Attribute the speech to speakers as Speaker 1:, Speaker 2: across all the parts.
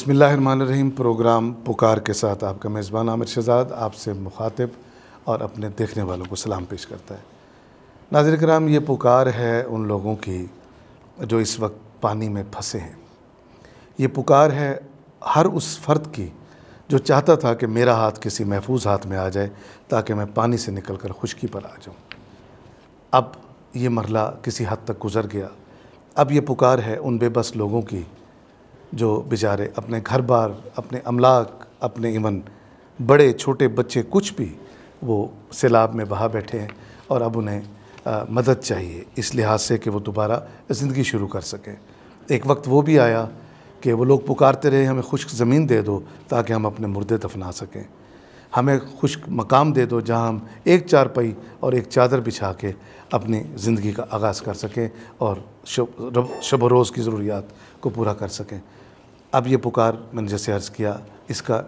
Speaker 1: بسم اللہ الرحمن الرحیم۔ پروگرام پکار کے ساتھ آپ کا میزبان عامر شہزاد آپ سے مخاطب اور اپنے دیکھنے والوں کو سلام پیش کرتا ہے۔ ناظرین کرام، یہ پکار ہے ان لوگوں کی جو اس وقت پانی میں پھنسے ہیں۔ یہ پکار ہے ہر اس فرد کی جو چاہتا تھا کہ میرا ہاتھ کسی محفوظ ہاتھ میں آ جائے تاکہ میں پانی سے نکل کر خشکی پر آ جاؤں۔ اب یہ مرحلہ کسی حد تک گزر گیا۔ اب یہ پکار ہے ان بے بس لوگوں کی جو بیچارے اپنے گھر بار، اپنے املاک، اپنے ایون بڑے چھوٹے بچے کچھ بھی وہ سیلاب میں بہا بیٹھے ہیں اور اب انہیں مدد چاہیے اس لحاظ سے کہ وہ دوبارہ زندگی شروع کر سکیں۔ ایک وقت وہ بھی آیا کہ وہ لوگ پکارتے رہے ہمیں خشک زمین دے دو تاکہ ہم اپنے مردے دفنا سکیں، ہمیں خشک مقام دے دو جہاں ہم ایک چارپائی اور ایک چادر بچھا کے اپنی زندگی کا آغاز کر سکیں اور شب و روز کی ضروریات کو پورا کر سکیں۔ اب یہ پکار میں نے جیسے عرض کیا، اس کا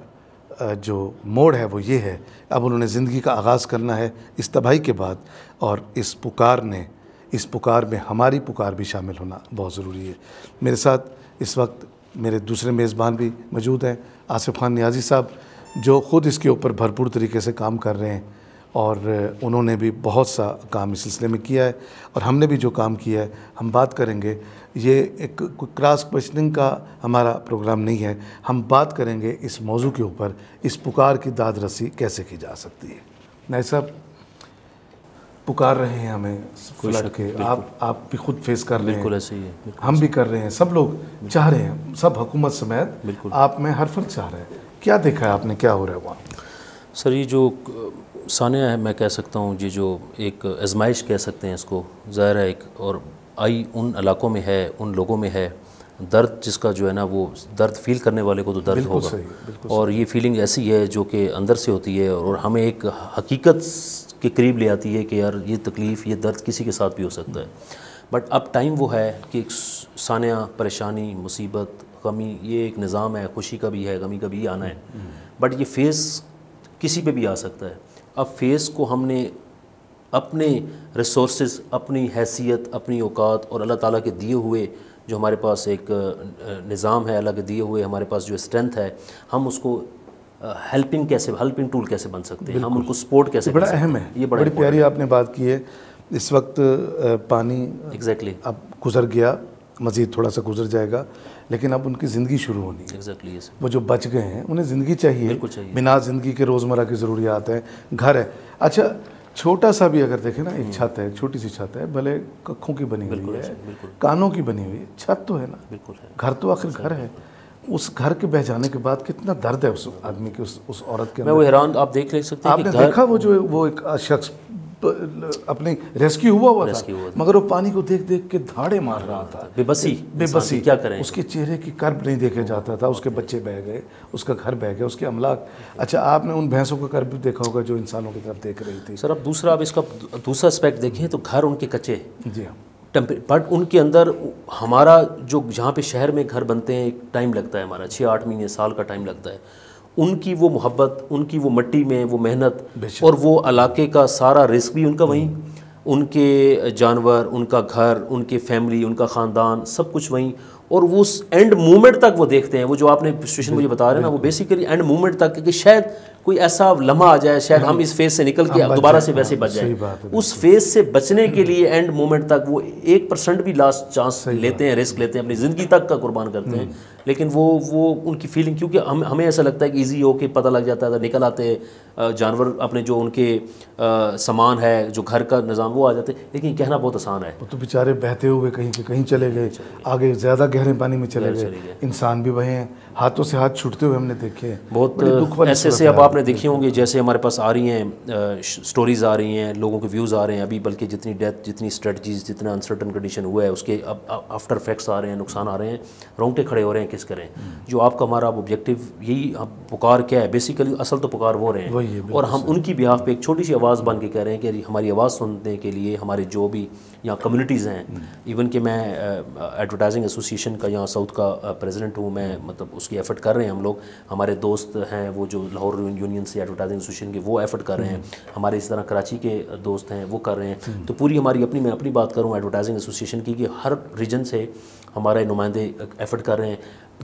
Speaker 1: جو موڑ ہے وہ یہ ہے، اب انہوں نے زندگی کا آغاز کرنا ہے اس تباہی کے بعد، اور اس پکار میں ہماری پکار بھی شامل ہونا بہت ضروری ہے۔ میرے ساتھ اس وقت میرے دوسرے میزبان بھی موجود ہیں، آصف خان نیازی صاحب، جو خود اس کے اوپر بھرپور طریقے سے کام کر رہے ہیں اور انہوں نے بھی بہت سا کام اس سلسلے میں کیا ہے اور ہم نے بھی جو کام کیا ہے ہم بات کریں گے۔ یہ ایک کراس کویشچننگ کا ہمارا پروگرام نہیں ہے، ہم بات کریں گے اس موضوع کے اوپر، اس پکار کی داد رسی کیسے کی جا سکتی ہے۔ نائب صاحب، پکار رہے ہیں ہمیں فلڈ کے، آپ بھی خود فیس کر رہے ہیں،
Speaker 2: بالکل ایسے ہی ہے،
Speaker 1: ہم بھی کر رہے ہیں، سب لوگ چاہ رہے ہیں، سب حکومت سمیت
Speaker 2: بالکل
Speaker 1: آپ میں ہر فرد چاہ رہے ہیں۔ کیا دیکھا ہے آپ نے، کیا ہو رہا ہے وہاں؟
Speaker 2: سر یہ جو سانحہ ہے، میں کہہ سکتا ہوں یہ جو ایک آزمائش کہہ سکتے ہیں اس کو، ظاہر ہے ایک اور آئی ان علاقوں میں ہے، ان لوگوں میں ہے، درد جس کا جو ہے نا وہ درد فیل کرنے والے کو تو درد ہوگا، اور یہ فیلنگ ایسی ہے جو کہ اندر سے ہوتی ہے اور ہمیں ایک حقیقت کے قریب لے آتی ہے کہ یار یہ تکلیف، یہ درد کسی کے ساتھ بھی ہو سکتا ہے۔ بٹ اب ٹائم وہ ہے کہ ایک سانحہ، پریشانی، مصیبت، غمی، یہ ایک نظام ہے، خوشی کا بھی ہے، غمی کا بھی آنا ہے، بٹ یہ فیز کسی پہ بھی آ سکتا ہے۔ اب فیز کو ہم نے اپنے ریسورسز، اپنی حیثیت، اپنی اوقات اور اللہ تعالیٰ کے دیے ہوئے جو ہمارے پاس ایک نظام ہے، اللہ کے دیے ہوئے ہمارے پاس جو اسٹرینتھ ہے، ہم اس کو ہیلپنگ ٹول کیسے بن سکتے ہیں، ہم ان کو سپورٹ کیسے کر سکتے ہیں۔
Speaker 1: بڑا اہم ہے، یہ بڑی پیاری آپ نے بات کی ہے۔ اس وقت پانی
Speaker 2: ایگزیکٹلی
Speaker 1: اب گزر گیا، مزید تھوڑا سا گزر جائے گا، لیکن اب ان کی زندگی شروع ہونی ہے۔
Speaker 2: ایگزیکٹلی
Speaker 1: وہ جو بچ گئے ہیں انہیں زندگی چاہیے، بنا زندگی کے روزمرہ کی ضروریات ہیں، گھر ہے۔ اچھا، چھوٹا سا بھی اگر دیکھیں نا، ایک چھت ہے، ایک چھوٹی سی چھت ہے، بھلے ککھوں کی بنی ہوئی ہے، کانوں کی بنی ہوئی ہے، چھت تو ہے نا،
Speaker 2: بالکل ہے،
Speaker 1: گھر تو آخر گھر ہے۔ اس گھر کے بہ جانے کے بعد کتنا درد ہے اس آدمی کے، اس عورت کے
Speaker 2: میں
Speaker 1: اندر۔
Speaker 2: وہ حیران، آپ دیکھ لے سکتے ہیں
Speaker 1: آپ نے دیکھا وہ ایک شخص اپنی ریسکیو ہوا تھا، مگر وہ پانی کو دیکھ دیکھ کے دھاڑے مار رہا تھا، بے بسی،
Speaker 2: کیا کریں،
Speaker 1: اس کے چہرے کی کرب نہیں دیکھا جاتا تھا، اس کے بچے بہ گئے، اس کا گھر بہ گیا، اس کے املاک۔ اچھا، آپ نے ان بھینسوں کا کرب بھی دیکھا ہوگا جو انسانوں کی طرف دیکھ رہی تھی۔
Speaker 2: سر اب دوسرا، اب اس کا دوسرا اسپیکٹ دیکھیں تو گھر ان کے کچے،
Speaker 1: جی ہاں،
Speaker 2: بٹ ان کے اندر ہمارا جو جہاں پہ شہر میں گھر بنتے ہیں ایک ٹائم لگتا ہے، ہمارا 6-8 مہینے، سال کا ٹائم لگتا ہے، ان کی وہ محبت، ان کی وہ مٹی میں وہ محنت اور وہ علاقے کا سارا رزق بھی ان کا وہیں، ان کے جانور، ان کا گھر، ان کے فیملی، ان کا خاندان، سب کچھ وہیں، اور وہ اس اینڈ مومنٹ تک وہ دیکھتے ہیں۔ وہ جو آپ نے سچویشن مجھے بتا رہے ہیں نا، وہ بیسیکلی اینڈ مومنٹ تک کہ شاید کوئی ایسا لمحہ آ جائے، شاید ہم اس فیز سے نکل کے دوبارہ سے ویسے بچ جائیں۔ اس فیز سے بچنے کے لیے اینڈ مومنٹ تک وہ 1% بھی لاسٹ چانس لیتے ہیں، رسک لیتے ہیں، اپنی زندگی تک کا قربان کرتے ہیں۔ لیکن وہ ان کی فیلنگ، کیونکہ ہمیں ایسا لگتا ہے کہ ایزی ہو کے پتہ لگ جاتا ہے، نکل آتے جانور اپنے جو ان کے سامان ہے، جو گھر کا نظام، وہ آ جاتے، لیکن کہنا بہت آسان ہے۔
Speaker 1: وہ تو بیچارے بہتے ہوئے کہیں کے کہیں چلے گئے، آگے زیادہ گہرے پانی میں چلے گئے، انسان بھی وہیں ہیں، ہاتھوں سے ہاتھ چھوٹتے ہوئے ہم نے دیکھے
Speaker 2: بہت ایسے اب آپ نے دیکھے ہوں گے، جیسے ہمارے پاس آ رہی ہیں سٹوریز آ رہی ہیں، لوگوں کے ویوز آ رہے ہیں ابھی، بلکہ جتنی ڈیتھ، جتنی اسٹریٹجیز، جتنا انسرٹن کنڈیشن ہوا ہے، اس کے اب آفٹر افیکٹس آ رہے ہیں، نقصان آ رہے ہیں، رونگٹے کھڑے ہو رہے ہیں، کس کریں۔ جو آپ کا ہمارا آبجیکٹیو یہی پکار کیا ہے، بیسیکلی اصل تو پکار وہ رہے ہیں، اور ہم ان کی بیہاف پہ ایک چھوٹی سی آواز بن کے کہہ رہے ہیں کہ ہماری آواز سننے کے لیے ہمارے جو بھی یہاں کمیونٹیز ہیں، ایون کہ میں ایڈورٹائزنگ ایسوسیشن کا یہاں ساؤتھ کا پریزیڈنٹ ہوں، میں مطلب اس کی ایفرٹ کر رہے ہیں ہم لوگ، ہمارے دوست ہیں وہ جو لاہور یونین سے ایڈورٹائزنگ ایسوسیشن کے، وہ ایفرٹ کر رہے ہیں، ہمارے اس طرح کراچی کے دوست ہیں وہ کر رہے ہیں، تو پوری ہماری میں اپنی بات کروں ایڈورٹائزنگ ایسوسیشن کی، کہ ہر ریجن سے ہمارے نمائندے ایفرٹ کر رہے ہیں۔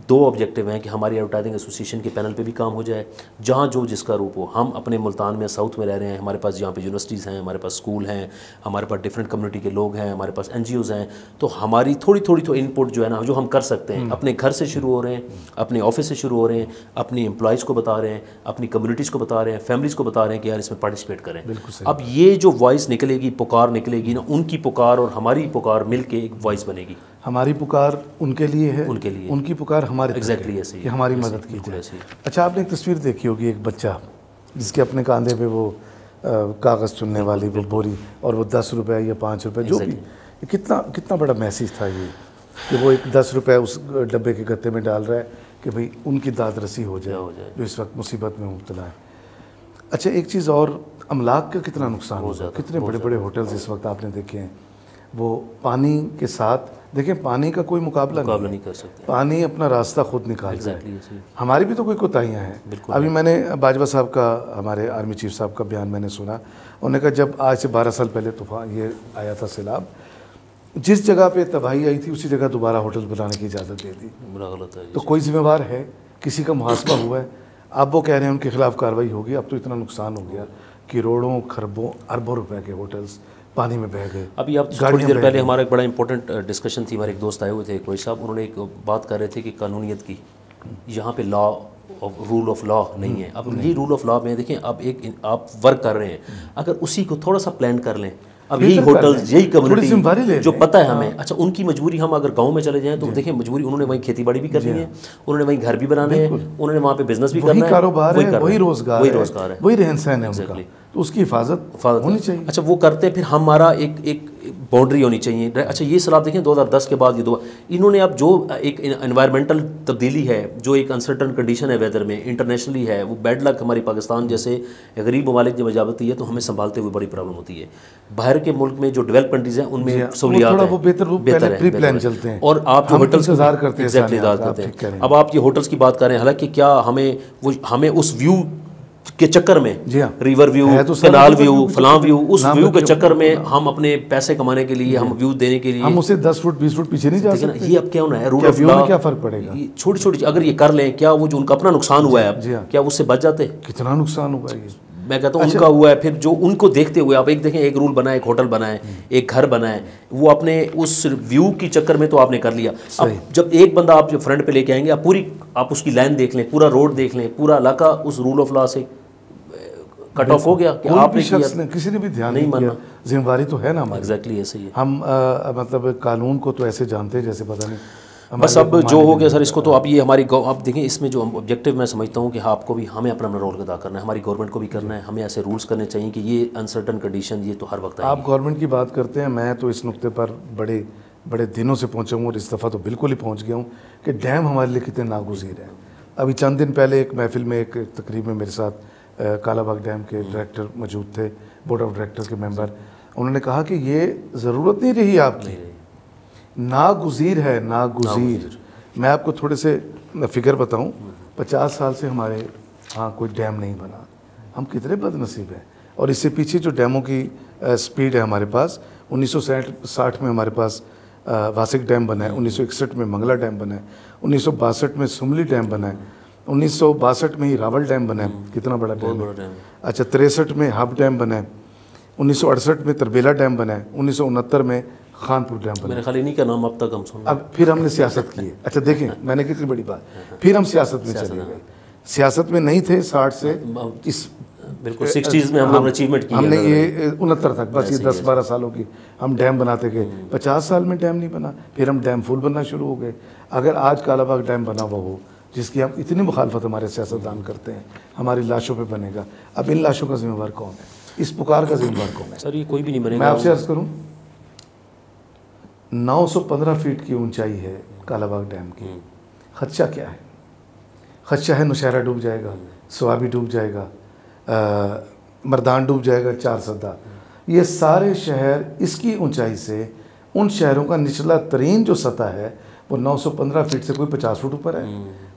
Speaker 2: دو آبجیکٹیو ہیں کہ ہماری ایڈورٹائزنگ ایسوسیشن کے پینل پہ بھی کام ہو جائے, جہاں جو جس کا روپ ہو. ہم اپنے ملتان میں ساؤتھ میں رہ رہے ہیں, ہمارے پاس یہاں پہ یونیورسٹیز ہیں, ہمارے پاس اسکول ہیں, ہمارے پاس ڈفرینٹ کمیونٹی کے لوگ ہیں, ہمارے پاس NGOs ہیں. تو ہماری تھوڑی تھوڑی تو ان پٹ جو ہے نا جو ہم کر سکتے ہیں, اپنے گھر سے شروع ہو رہے ہیں, اپنے آفس سے شروع ہو رہے ہیں, اپنی امپلائیز کو بتا رہے ہیں, اپنی کمیونٹیز کو بتا رہے ہیں, فیملیز کو بتا رہے ہیں کہ یار اس میں پارٹیسپیٹ کریں. اب یہ جو وائس نکلے گی, پکار نکلے گی نا, ان کی پکار اور ہماری پکار مل کے ایک وائس بنے گی.
Speaker 1: ہماری پکار ان کے لیے ہے,
Speaker 2: ان کے لیے,
Speaker 1: ان کی پکار ہمارے
Speaker 2: ایگزیکٹلی ایسے
Speaker 1: کہ ہماری مدد کی جائے. اچھا, آپ نے ایک تصویر دیکھی ہوگی, ایک بچہ جس کے اپنے کاندھے پہ وہ کاغذ چننے والی وہ بوری, اور وہ 10 روپے یا 5 روپے جو بھی, کتنا بڑا میسیج تھا یہ, کہ وہ ایک 10 روپے اس ڈبے کے گتے میں ڈال رہا ہے کہ بھئی ان کی داد رسی ہو جائے جو اس وقت مصیبت میں مبتلا ہے. اچھا, ایک چیز اور, املاک کا کتنا نقصان ہوگا. کتنے بڑے بڑے ہوٹلز اس وقت آپ نے دیکھے ہیں, وہ پانی کے ساتھ, دیکھیں پانی کا کوئی مقابلہ نہیں
Speaker 2: کر سکتے,
Speaker 1: پانی اپنا راستہ خود نکالتا ہے. ہماری بھی تو کوئی کوتاہیاں ہیں. ابھی میں نے باجوہ صاحب کا, ہمارے آرمی چیف صاحب کا بیان میں نے سنا, انہوں نے کہا جب آج سے 12 سال پہلے طوفان یہ آیا تھا سیلاب, جس جگہ پہ تباہی آئی تھی اسی جگہ دوبارہ ہوٹل بنانے کی اجازت دے دی. تو کوئی ذمہ وار ہے, کسی کا محاسبہ ہوا ہے. اب وہ کہہ رہے ہیں ان کے خلاف کارروائی ہوگی. اب تو اتنا نقصان ہو گیا, کروڑوں خربوں اربوں روپے کے ہوٹلز پانی میں بہہ گئے.
Speaker 2: ابھی آپ تھوڑی دیر پہلے ہمارا ایک بڑا امپورٹنٹ ڈسکشن تھی, ہمارے ایک دوست آئے ہوئے تھے کوئی صاحب, انہوں نے ایک بات کر رہے تھے کہ قانونیت کی, یہاں پہ لا رول آف لا نہیں ہے. اب یہ رول آف لا میں دیکھیں, اب ایک آپ ورک کر رہے ہیں, اگر اسی کو تھوڑا سا پلان کر لیں, اب یہی ہوٹلز, یہی کمیونٹی جو پتہ ہے ہمیں, اچھا ان کی مجبوری, ہم اگر گاؤں میں چلے جائیں تو دیکھیں مجبوری, انہوں نے وہیں کھیتی باڑی بھی کرنی ہے, انہوں نے وہیں گھر بھی بنانے ہیں, انہوں نے وہاں پہ بزنس بھی کرنا ہے,
Speaker 1: وہی کاروبار ہے, وہی روزگار ہے, وہی رہن سہن ہے ان کا, تو اس کی حفاظت ہونی چاہیے.
Speaker 2: اچھا وہ کرتے ہیں, پھر ہمارا ایک باؤنڈری ہونی چاہیے. اچھا یہ سلاب دیکھیں 2010 کے بعد یہ انہوں نے اب جو ایک انوائرمنٹل تبدیلی ہے, جو ایک انسرٹن کنڈیشن ہے ویدر میں انٹرنیشنلی ہے, وہ بیڈ لک ہماری پاکستان جیسے غریب ممالک جب اجابتی ہے تو ہمیں سنبھالتے ہوئے بڑی پرابلم ہوتی ہے. باہر کے ملک میں جو ڈیولپ کنٹریز ہیں ان میں سہولیات ہیں,
Speaker 1: بہتر ہے,
Speaker 2: اور آپ جو ہوٹلس
Speaker 1: انتظار کرتے
Speaker 2: ہیں, اب آپ یہ ہوٹلس کی بات کر رہے ہیں, حالانکہ کیا ہمیں اس ویو کے چکر میں, ریور ویو, کینال ویو, فلاں ویو, اس ویو کے چکر میں ہم اپنے پیسے کمانے کے لیے, ہم ویو دینے کے لیے
Speaker 1: ہم اسے 10 فٹ 20 فٹ پیچھے نہیں جا سکتے.
Speaker 2: یہ اب کیا ہونا ہے, رول آف لا,
Speaker 1: کیا فرق پڑے گا,
Speaker 2: چھوٹی چھوٹی اگر یہ کر لیں, کیا وہ جو ان کا اپنا نقصان ہوا ہے اب, کیا اس سے بچ جاتے؟
Speaker 1: کتنا نقصان ہوگا یہ,
Speaker 2: میں کہتا ہوں ان کا ہوا ہے. پھر جو ان کو دیکھتے ہوئے آپ ایک دیکھیں, ایک رول بنا ہے, ایک ہوٹل بنا ہے, ایک گھر بنا ہے, وہ اپنے اس ویو کی چکر میں تو آپ نے کر لیا. اب جب ایک بندہ آپ جو فرنٹ پہ لے کے آئیں گے, آپ اس کی لائن دیکھ لیں, پورا روڈ دیکھ لیں, پورا علاقہ اس رول آف لا سے کٹ آف ہو گیا کہ آپ
Speaker 1: نے کسی نے بھی دھیان نہیں کیا. ذمہ داری تو ہے نا ہماری.
Speaker 2: ایگزیکٹلی ایسے ہی ہے.
Speaker 1: ہم مطلب قانون کو تو ایسے جانتے ہیں جیسے پتہ نہیں.
Speaker 2: بس اب جو ہو گیا سر, اس کو تو اب یہ ہماری اب دیکھیں, اس میں جو آبجیکٹیو میں سمجھتا ہوں کہ آپ کو بھی, ہمیں اپنا رول ادا کرنا ہے, ہماری گورنمنٹ کو بھی کرنا ہے, ہمیں ایسے رولس کرنے چاہیے کہ یہ انسرٹن کنڈیشن یہ تو ہر وقت ہے.
Speaker 1: آپ گورنمنٹ کی بات کرتے ہیں, میں تو اس نقطے پر بڑے دنوں سے پہنچا ہوں, اور اس دفعہ تو بالکل ہی پہنچ گیا ہوں کہ ڈیم ہمارے لیے کتنے ناگزیر ہیں. ابھی چند دن پہلے ایک محفل میں, ایک تقریب میں میرے ساتھ کالا باغ ڈیم کے ڈائریکٹر موجود تھے, بورڈ آف ڈائریکٹرز کے ممبر. انہوں نے کہا کہ یہ ضرورت نہیں رہی آپ کی, ناگزیر ہے, ناگزیر. میں آپ کو تھوڑے سے فگر بتاؤں, 50 سال سے ہمارے ہاں کوئی ڈیم نہیں بنا. ہم کتنے بد نصیب ہیں. اور اس سے پیچھے جو ڈیموں کی سپیڈ ہے ہمارے پاس, 1960 میں ہمارے پاس واسک ڈیم بنا ہے, 1961 میں منگلا ڈیم بنا ہے, 1962 میں سملی ڈیم بنا ہے, 1962 میں ہی راول ڈیم بنا ہے, کتنا بڑا ڈیم ہے. اچھا 63 میں ہب ڈیم بنا ہے, 1968 میں تربیلا ڈیم بنا ہے, 1969 میں خانپور ڈیم بنا.
Speaker 2: میرے خیال انہی کا نام اب تک ہم سن.
Speaker 1: اب پھر ہم نے سیاست کی ہے. اچھا دیکھیں میں نے کتنی بڑی بات, پھر ہم سیاست میں چلے گئے. سیاست میں نہیں تھے 60 سے اس
Speaker 2: بالکل 60s میں ہم لوگ نے اچیومنٹ کی,
Speaker 1: ہم نے یہ 69 تک, بس یہ 10-12 سالوں کی ہم ڈیم بناتے گئے. 50 سال میں ڈیم نہیں بنا, پھر ہم ڈیم فل بننا شروع ہو گئے. اگر آج کالا باغ ڈیم بنا ہوا ہو جس کی ہم اتنی مخالفت ہمارے سیاستدان کرتے ہیں, ہماری لاشوں پہ بنے گا, اب ان لاشوں کا ذمہ دار کون ہے, اس پکار کا ذمہ دار کون ہے؟
Speaker 2: سر یہ کوئی بھی نہیں بنے گا.
Speaker 1: میں آپ سے عرض کروں 915 فیٹ کی اونچائی ہے کالا باغ ڈیم کی. خدشہ کیا ہے؟ خدشہ ہے نوشہرہ ڈوب جائے گا, سوابی ڈوب جائے گا, مردان ڈوب جائے گا, 4 سدہ. یہ سارے شہر اس کی اونچائی سے ان شہروں کا نچلا ترین جو سطح ہے وہ 915 فٹ سے کوئی 50 فٹ اوپر ہے،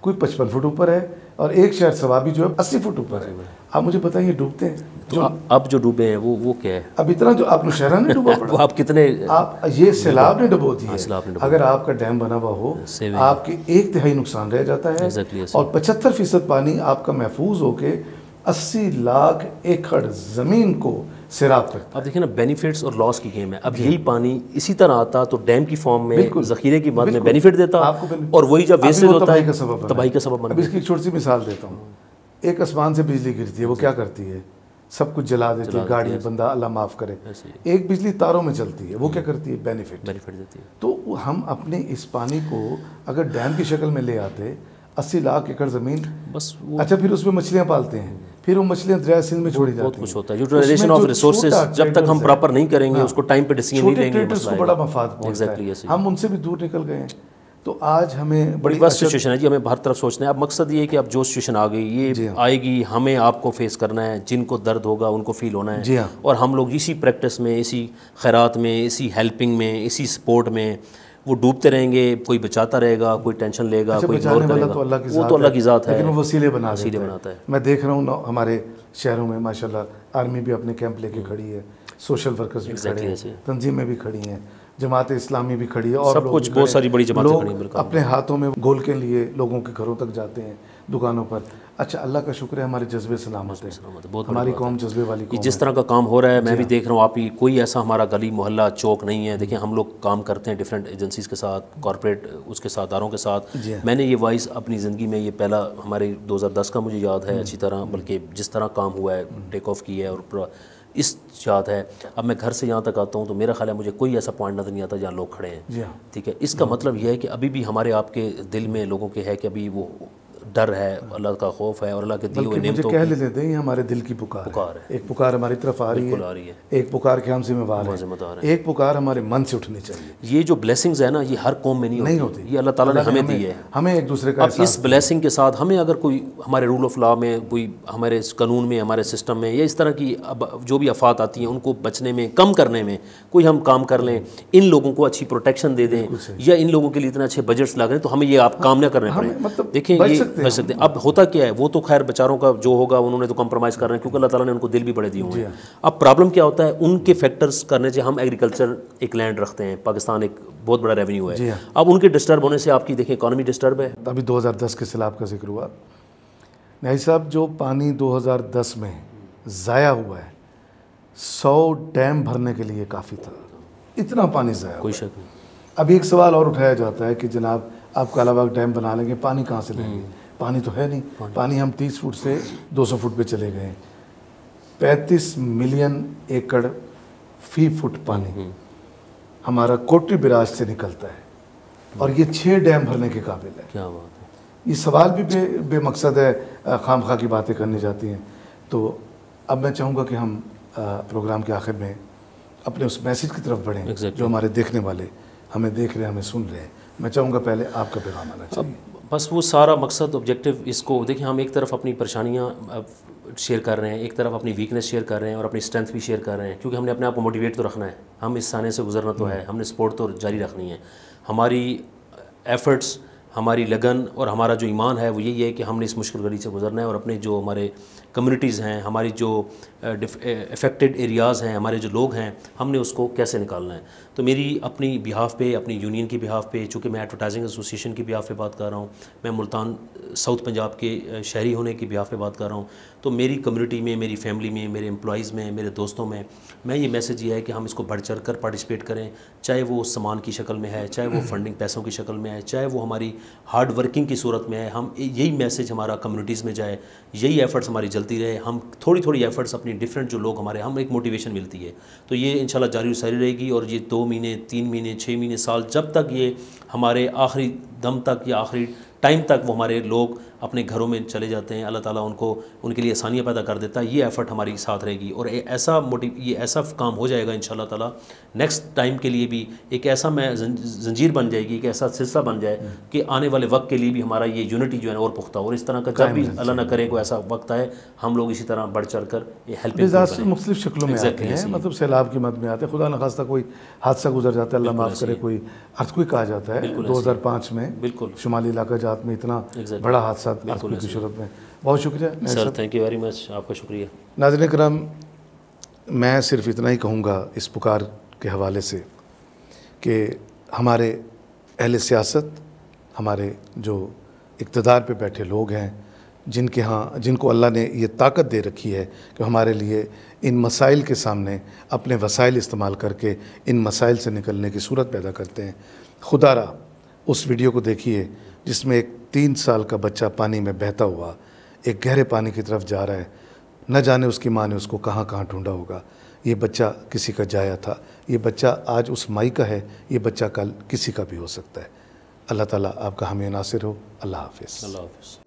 Speaker 1: کوئی 55 فٹ اوپر ہے، اور ایک شہر ثوابی جو ہے 80 فٹ اوپر ہے. آپ مجھے بتائیں یہ ڈوبتے ہیں
Speaker 2: تو اب جو ڈوبے ہیں وہ کیا ہے؟
Speaker 1: اب اتنا جو آپ نوشہرہ نے ڈوبا پڑا.
Speaker 2: آپ کتنے
Speaker 1: آپ یہ سیلاب نے ڈبو دی ہے. اگر آپ کا ڈیم بنا ہوا ہو آپ کے 1/3 نقصان رہ جاتا ہے، اور 75% پانی آپ کا محفوظ ہو کے 80 لاکھ ایکڑ زمین کو سیراب کرتا ہے.
Speaker 2: اب دیکھیں نا بینیفٹس اور لاس کی گیم ہے. اب یہی پانی اسی طرح آتا تو ڈیم کی فارم میں ذخیرے کی بات میں بینیفٹ دیتا، اور وہی جب ویسٹ ہوتا ہے تباہی کا سبب بنتا.
Speaker 1: اب اس کی ایک چھوٹی سی مثال دیتا ہوں. ایک آسمان سے بجلی گرتی ہے، وہ کیا کرتی ہے؟ سب کچھ جلا دیتی ہے، گاڑی بندہ اللہ معاف کرے. ایک بجلی تاروں میں چلتی ہے، وہ کیا کرتی ہے؟ بینیفٹ دیتی ہے. تو ہم اپنے اس پانی کو اگر ڈیم کی شکل میں لے آتے 80 لاکھ ایکڑ زمین بس. اچھا پھر اس میں مچھلیاں پالتے ہیں، پھر وہ مچھلیاں دریا سندھ میں چھوڑی جاتی ہیں.
Speaker 2: بہت کچھ ہوتا ہے. یوٹیلائزیشن آف ریسورسز جب تک ہم پراپر نہیں کریں گے، اس کو ٹائم پہ ڈیسیژن نہیں لیں گے،
Speaker 1: ٹریڈرز کو بڑا مفاد پہنچتا ہے. ہم ان سے بھی دور نکل گئے ہیں. تو آج ہمیں
Speaker 2: بڑی بس سچویشن ہے جی، ہمیں ہر طرف سوچنا ہے. اب مقصد یہ ہے کہ اب جو سچویشن آ گئی یہ آئے گی، ہمیں آپ کو فیس کرنا ہے. جن کو درد ہوگا ان کو فیل ہونا ہے، اور ہم لوگ اسی پریکٹس میں، اسی خیرات میں، اسی ہیلپنگ میں، اسی سپورٹ میں وہ ڈوبتے رہیں گے. کوئی بچاتا رہے گا، کوئی ٹینشن لے گا، کوئی غور کرے گا. وہ تو اللہ کی ذات ہے،
Speaker 1: لیکن وہ وسیلے
Speaker 2: بناتا ہے.
Speaker 1: میں دیکھ رہا ہوں ہمارے شہروں میں ماشاءاللہ آرمی بھی اپنے کیمپ لے کے کھڑی ہے، سوشل ورکرز بھی کھڑے ہیں، تنظیمیں بھی کھڑی ہیں، جماعت اسلامی بھی کھڑی ہے، اور
Speaker 2: سب کچھ بہت ساری بڑی جماعتیں کھڑی ہیں.
Speaker 1: اپنے ہاتھوں میں گول کے لیے لوگوں کے گھروں تک جاتے ہیں، دکانوں پر. اچھا اللہ کا شکر ہے ہمارے جذبے سلامت ہے، ہماری قوم جذبے والی قوم.
Speaker 2: جس طرح کا کام ہو رہا ہے میں بھی دیکھ رہا ہوں. آپ ہی کوئی ایسا ہمارا گلی محلہ چوک نہیں ہے. دیکھیں ہم لوگ کام کرتے ہیں ڈفرینٹ ایجنسیز کے ساتھ، کارپوریٹ اس کے ساتھ اداروں کے ساتھ. میں نے یہ وائس اپنی زندگی میں یہ پہلا ہمارے 2010 کا مجھے یاد ہے اچھی طرح، بلکہ جس طرح کام ہوا ہے ٹیک آف کی ہے اور اس یاد ہے. اب میں گھر سے یہاں تک آتا ہوں تو میرا خیال ہے مجھے کوئی ایسا پوائنٹ نظر نہیں آتا جہاں لوگ کھڑے ہیں. ٹھیک ہے، اس کا مطلب یہ ہے کہ ابھی بھی ہمارے آپ کے دل میں لوگوں کے ہے کہ ابھی وہ ڈر ہے، اللہ کا خوف ہے، اور اللہ کے دی ہوئے نعمتوں
Speaker 1: کہہ لیتے ہیں. یہ ہمارے دل کی پکار ہے. ایک پکار ہماری طرف آ رہی ہے، ایک پکار کے ہم ذمہ وار ہیں، ایک پکار ہمارے من سے اٹھنی چاہیے.
Speaker 2: یہ جو بلیسنگز ہے نا یہ ہر قوم میں نہیں ہوتی، یہ اللہ تعالیٰ نے ہمیں دی ہے.
Speaker 1: ہمیں ایک دوسرے کا
Speaker 2: اب اس بلیسنگ کے ساتھ ہمیں اگر کوئی ہمارے رول آف لا میں، کوئی ہمارے قانون میں، ہمارے سسٹم میں، یا اس طرح کی اب جو بھی آفات آتی ہیں ان کو بچنے میں، کم کرنے میں کوئی ہم کام کر لیں، ان لوگوں کو اچھی پروٹیکشن دے دیں، یا ان لوگوں کے لیے اتنے اچھے بجٹس لگائیں، تو ہمیں یہ آپ کام نہ کرنے پڑیں. دیکھیں یہ بچ سکتے ہیں. اب ہوتا کیا ہے، وہ تو خیر بیچاروں کا جو ہوگا انہوں نے تو کمپرومائز کرنا ہے، کیونکہ اللہ تعالیٰ نے ان کو دل بھی بڑے دیے ہوئے ہیں. اب پرابلم کیا ہوتا ہے ان کے فیکٹرز کرنے سے. ہم ایگریکلچر ایک لینڈ رکھتے ہیں، پاکستان ایک بہت بڑا ریونیو ہے. اب ان کے ڈسٹرب ہونے سے آپ کی دیکھیں اکانومی ڈسٹرب ہے.
Speaker 1: ابھی 2010 کے سیلاب کا ذکر ہوا. نیازی صاحب جو پانی 2010 میں ضائع ہوا ہے 100 ڈیم بھرنے کے لیے کافی تھا. اتنا پانی ضائع،
Speaker 2: کوئی شک نہیں.
Speaker 1: ابھی ایک سوال اور اٹھایا جاتا ہے کہ جناب آپ کالا باغ ڈیم بنا لیں گے، پانی کہاں سے لیں گے؟ پانی تو ہے نہیں. پانی ہم 30 فٹ سے 200 فٹ پہ چلے گئے ہیں. 35 ملین ایکڑ فی فٹ پانی ہمارا کوٹری براج سے نکلتا ہے، اور یہ 6 ڈیم بھرنے کے قابل ہے.
Speaker 2: کیا بات ہے.
Speaker 1: یہ سوال بھی بے مقصد ہے، خام خواہ کی باتیں کرنی جاتی ہیں. تو اب میں چاہوں گا کہ ہم پروگرام کے آخر میں اپنے اس میسیج کی طرف بڑھیں جو ہمارے دیکھنے والے ہمیں دیکھ رہے ہیں، ہمیں سن رہے ہیں. میں چاہوں گا پہلے آپ کا پیغام آنا چاہیے.
Speaker 2: بس وہ سارا مقصد آبجیکٹیو اس کو دیکھیں، ہم ایک طرف اپنی پریشانیاں شیئر کر رہے ہیں، ایک طرف اپنی ویکنیس شیئر کر رہے ہیں، اور اپنی اسٹرینتھ بھی شیئر کر رہے ہیں، کیونکہ ہم نے اپنے آپ کو موٹیویٹ تو رکھنا ہے. ہم اس سانے سے گزرنا تو ہے، ہم نے سپورٹ تو جاری رکھنی ہے. ہماری ایفرٹس، ہماری لگن اور ہمارا جو ایمان ہے وہ یہی ہے کہ ہم نے اس مشکل گھڑی سے گزرنا ہے، اور اپنے جو ہمارے کمیونٹیز ہیں، ہماری جو افیکٹڈ ایریاز ہیں، ہمارے جو لوگ ہیں، ہم نے اس کو کیسے نکالنا ہے. تو میری اپنی بہاف پہ، اپنی یونین کی بہاف پہ، چونکہ میں ایڈورٹائزنگ ایسوسیشن کی بہاف پہ بات کر رہا ہوں، میں ملتان ساؤتھ پنجاب کے شہری ہونے کی بہاف پہ بات کر رہا ہوں، تو میری کمیونٹی میں، میری فیملی میں، میرے امپلائیز میں، میرے دوستوں میں یہ میسیج یہ ہے کہ ہم اس کو بڑھ چڑھ کر پارٹیسپیٹ کریں، چاہے وہ سامان کی شکل میں ہے، چاہے وہ فنڈنگ پیسوں کی شکل میں ہے، چاہے وہ ہماری ہارڈ ورکنگ کی صورت میں ہے. ہم یہی میسیج ہمارا کمیونٹیز میں جائے، یہی ایفرٹس ہماری چلتی رہے. ہم تھوڑی تھوڑی ایفرٹس اپنی ڈفرینٹ جو لوگ ہمارے، ہم ایک موٹیویشن ملتی ہے. تو یہ انشاءاللہ جاری و ساری رہے گی، اور یہ 2 مہینے، 3 مہینے، 6 مہینے، سال، جب تک یہ ہمارے آخری دم تک یا آخری ٹائم تک وہ ہمارے لوگ اپنے گھروں میں چلے جاتے ہیں، اللہ تعالیٰ ان کے لیے آسانیاں پیدا کر دیتا ہے. یہ ایفرٹ ہماری ساتھ رہے گی اور یہ ایسا کام ہو جائے گا انشاءاللہ تعالیٰ نیکسٹ ٹائم کے لیے بھی ایک ایسا زنجیر بن جائے گی، ایک ایسا سلسلہ بن جائے کہ آنے والے وقت کے لیے بھی ہمارا یہ یونٹی جو ہے اور پختہ. اور اس طرح کا جب بھی اللہ نہ کرے کوئی ایسا وقت آئے، ہم لوگ اسی طرح بڑھ چڑھ کر یہ ہیلپ
Speaker 1: مختلف شکلوں میں آتے ہیں، مطلب سیلاب کی مد میں آتے ہیں، خدا نخواستہ کوئی حادثہ گزر جاتا ہے، اللہ معاف کرے، کوئی ارتھکوئک آ جاتا ہے. 2005 میں شمالی علاقہ جات میں اتنا بڑا حادثہ ارتھکوئک کی صورت میں. بہت شکریہ
Speaker 2: سر، تھینک یو ویری مچ، آپ کا شکریہ.
Speaker 1: ناظرین کرام، میں صرف اتنا ہی کہوں گا اس پکار کے حوالے سے کہ ہمارے اہل سیاست، ہمارے جو اقتدار پہ بیٹھے لوگ ہیں، جن کو اللہ نے یہ طاقت دے رکھی ہے کہ ہمارے لیے ان مسائل کے سامنے اپنے وسائل استعمال کر کے ان مسائل سے نکلنے کی صورت پیدا کرتے ہیں. خدا را اس ویڈیو کو دیکھیے جس میں ایک 3 سال کا بچہ پانی میں بہتا ہوا ایک گہرے پانی کی طرف جا رہا ہے. نہ جانے اس کی ماں نے اس کو کہاں کہاں ڈھونڈا ہوگا. یہ بچہ کسی کا جایا تھا، یہ بچہ آج اس مائی کا ہے، یہ بچہ کل کسی کا بھی ہو سکتا ہے. اللہ تعالیٰ آپ کا حامی ناصر ہو. اللہ حافظ.
Speaker 2: اللہ حافظ.